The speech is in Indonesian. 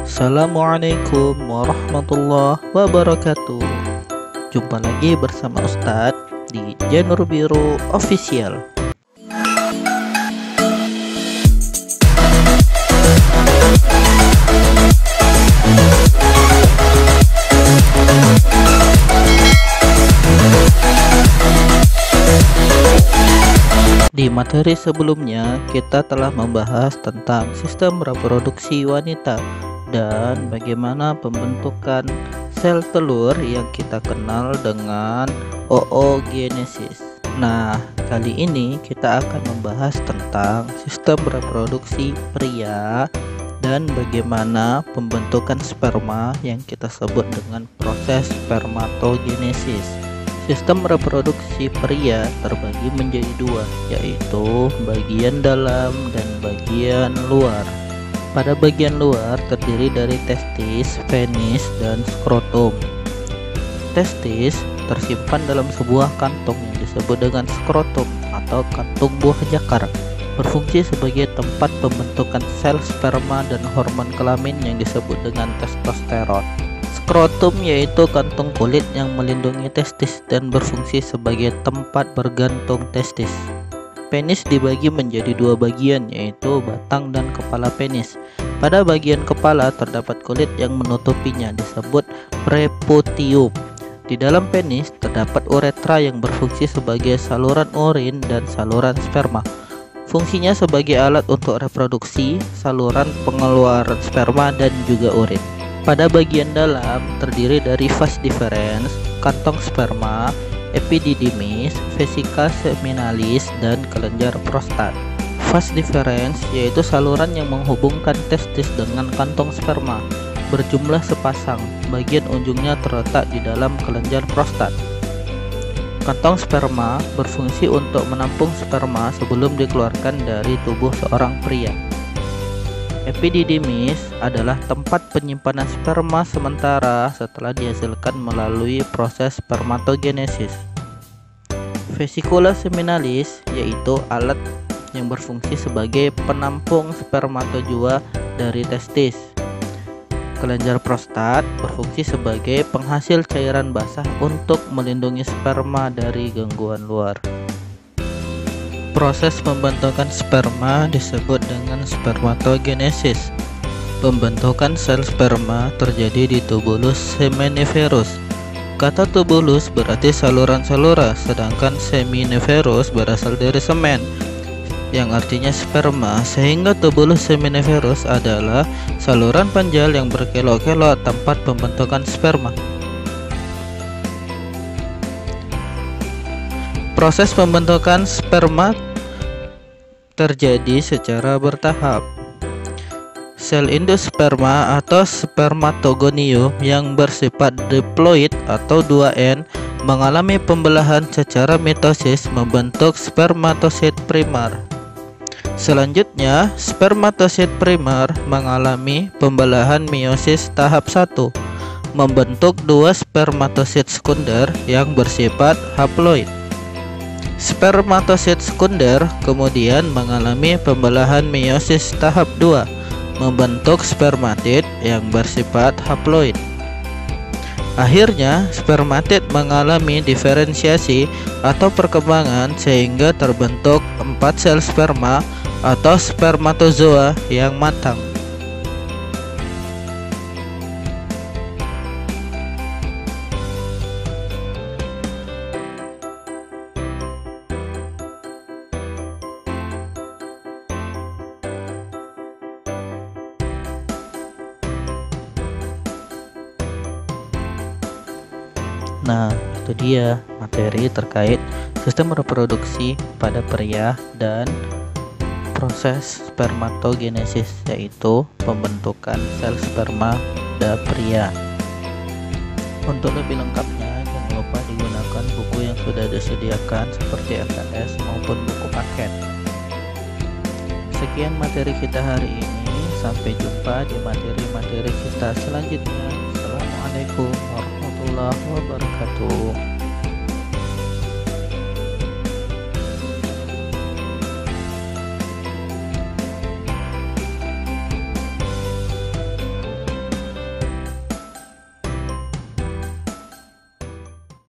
Assalamualaikum warahmatullahi wabarakatuh. Jumpa lagi bersama Ustadz di Janur Biru Official. Di materi sebelumnya kita telah membahas tentang sistem reproduksi wanita dan bagaimana pembentukan sel telur yang kita kenal dengan oogenesis. Nah, kali ini kita akan membahas tentang sistem reproduksi pria dan bagaimana pembentukan sperma yang kita sebut dengan proses spermatogenesis. Sistem reproduksi pria terbagi menjadi dua, yaitu bagian dalam dan bagian luar. Pada bagian luar terdiri dari testis, penis, dan skrotum. Testis tersimpan dalam sebuah kantong yang disebut dengan skrotum atau kantung buah jakar, berfungsi sebagai tempat pembentukan sel sperma dan hormon kelamin yang disebut dengan testosteron. Skrotum yaitu kantung kulit yang melindungi testis dan berfungsi sebagai tempat bergantung testis. Penis dibagi menjadi dua bagian, yaitu batang dan kepala penis. Pada bagian kepala terdapat kulit yang menutupinya, disebut preputium. Di dalam penis terdapat uretra yang berfungsi sebagai saluran urin dan saluran sperma. Fungsinya sebagai alat untuk reproduksi, saluran pengeluaran sperma dan juga urin. Pada bagian dalam terdiri dari vas deferens, kantong sperma, epididymis, vesika seminalis, dan kelenjar prostat. Vas deferens yaitu saluran yang menghubungkan testis dengan kantong sperma, berjumlah sepasang. Bagian ujungnya terletak di dalam kelenjar prostat. Kantong sperma berfungsi untuk menampung sperma sebelum dikeluarkan dari tubuh seorang pria. Epididymis adalah tempat penyimpanan sperma sementara setelah dihasilkan melalui proses spermatogenesis. Vesicula seminalis yaitu alat yang berfungsi sebagai penampung spermatozoa dari testis. Kelenjar prostat berfungsi sebagai penghasil cairan basah untuk melindungi sperma dari gangguan luar. Proses pembentukan sperma disebut dengan spermatogenesis. Pembentukan sel sperma terjadi di tubulus seminiferus. Kata tubulus berarti saluran-saluran, sedangkan seminiferus berasal dari semen, yang artinya sperma, sehingga tubulus seminiferus adalah saluran panjang yang berkelok-kelok tempat pembentukan sperma. Proses pembentukan sperma terjadi secara bertahap. Sel endosperma atau spermatogonium yang bersifat diploid atau 2N mengalami pembelahan secara mitosis membentuk spermatosit primer. Selanjutnya, spermatosit primer mengalami pembelahan meiosis tahap 1, membentuk dua spermatosit sekunder yang bersifat haploid. Spermatosit sekunder kemudian mengalami pembelahan meiosis tahap 2, membentuk spermatid yang bersifat haploid. Akhirnya, spermatid mengalami diferensiasi atau perkembangan sehingga terbentuk 4 sel sperma atau spermatozoa yang matang. Nah, itu dia materi terkait sistem reproduksi pada pria dan proses spermatogenesis, yaitu pembentukan sel sperma pada pria. Untuk lebih lengkapnya, jangan lupa digunakan buku yang sudah disediakan seperti LKS maupun buku paket. Sekian materi kita hari ini, sampai jumpa di materi-materi kita selanjutnya. Assalamualaikum warahmatullahi wabarakatuh.